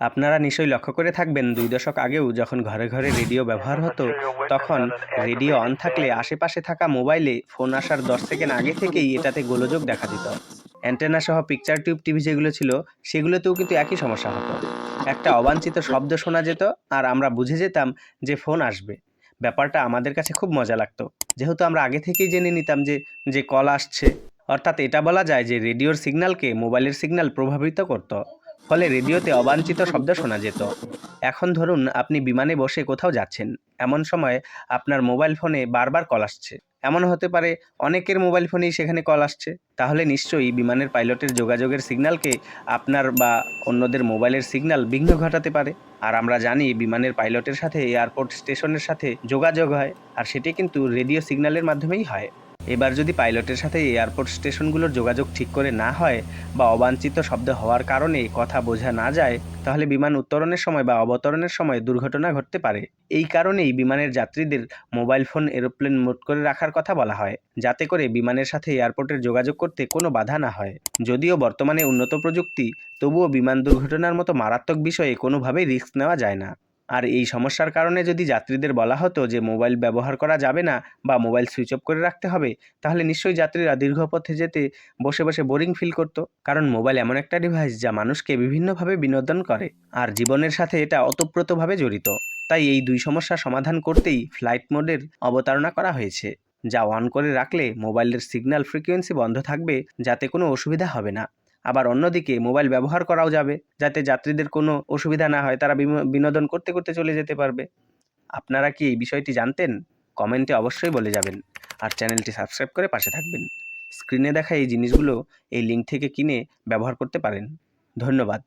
আপনারা নিশ্চয়ই লক্ষ্য করে থাকবেন ২ দশক আগেও যখন ঘরে ঘরে রেডিও ব্যবহার হতো, তখন রেডিও অন থাকলে আশেপাশে থাকা মোবাইলে ফোন আসার ১০ সেকেন্ড আগে থেকেই এটাতে গোলযোগ দেখা দিত। অ্যান্টেনা সহ পিকচার টিউব টিভি যেগুলো ছিল, সেগুলোতেও কিন্তু একই সমস্যা হতো। একটা অবাঞ্ছিত শব্দ শোনা যেত আর আমরা বুঝে যেতাম যে ফোন আসবে। ব্যাপারটা আমাদের কাছে খুব মজা লাগতো। যেহেতু আমরা আগে থেকেই জেনে নিতাম যে কল আসছে। অর্থাৎ এটা বলা যায় যে রেডিওর সিগন্যালকে মোবাইলের সিগন্যাল প্রভাবিত করত। ফলে রেডিওতে অবাঞ্ছিত শব্দ শোনা যেত। এখন ধরুন আপনি বিমানে বসে কোথাও যাচ্ছেন। এমন সময় আপনার মোবাইল ফোনে বারবার কল আসছে। এমন হতে পারে অনেকের মোবাইল ফোনেই সেখানে কল আসছে। তাহলে নিশ্চয়ই বিমানের পাইলটের যোগাযোগের সিগন্যালকে আপনার বা অন্যদের মোবাইলের সিগন্যাল বিঘ্ন ঘটাতে পারে। আর আমরা জানি বিমানের পাইলটের সাথে এয়ারপোর্ট স্টেশনের সাথে যোগাযোগ হয়, আর সেটি কিন্তু রেডিও সিগন্যালের মাধ্যমেই হয়। এবার যদি পাইলটের সাথে এয়ারপোর্ট স্টেশনগুলোর যোগাযোগ ঠিক করে না হয় বা অবাঞ্ছিত শব্দ হওয়ার কারণে কথা বোঝা না যায়, তাহলে বিমান উত্তরণের সময় বা অবতরণের সময় দুর্ঘটনা ঘটতে পারে। এই কারণেই বিমানের যাত্রীদের মোবাইল ফোন এরোপ্লেন মোড করে রাখার কথা বলা হয়, যাতে করে বিমানের সাথে এয়ারপোর্টের যোগাযোগ করতে কোনো বাধা না হয়। যদিও বর্তমানে উন্নত প্রযুক্তি, তবুও বিমান দুর্ঘটনার মতো মারাত্মক বিষয়ে কোনোভাবেই রিস্ক নেওয়া যায় না। আর এই সমস্যার কারণে যদি যাত্রীদের বলা হতো যে মোবাইল ব্যবহার করা যাবে না বা মোবাইল সুইচ অফ করে রাখতে হবে, তাহলে নিশ্চয়ই যাত্রীরা দীর্ঘ পথে যেতে বসে বসে বোরিং ফিল করতো। কারণ মোবাইল এমন একটা ডিভাইস যা মানুষকে বিভিন্নভাবে বিনোদন করে, আর জীবনের সাথে এটা ওতপ্রোতভাবে জড়িত। তাই এই দুই সমস্যার সমাধান করতেই ফ্লাইট মোডের অবতারণা করা হয়েছে, যা অন করে রাখলে মোবাইলের সিগন্যাল ফ্রিকোয়েন্সি বন্ধ থাকবে, যাতে কোনো অসুবিধা হবে না। আবার অন্যদিকে মোবাইল ব্যবহার করাও যাবে, যাতে যাত্রীদের কোনো অসুবিধা না হয়, তারা বিনোদন করতে করতে চলে যেতে পারবে। আপনারা কি এই বিষয়টি জানতেন? কমেন্টে অবশ্যই বলে যাবেন। আর চ্যানেলটি সাবস্ক্রাইব করে পাশে থাকবেন। স্ক্রিনে দেখা এই জিনিসগুলো এই লিঙ্ক থেকে কিনে ব্যবহার করতে পারেন। ধন্যবাদ।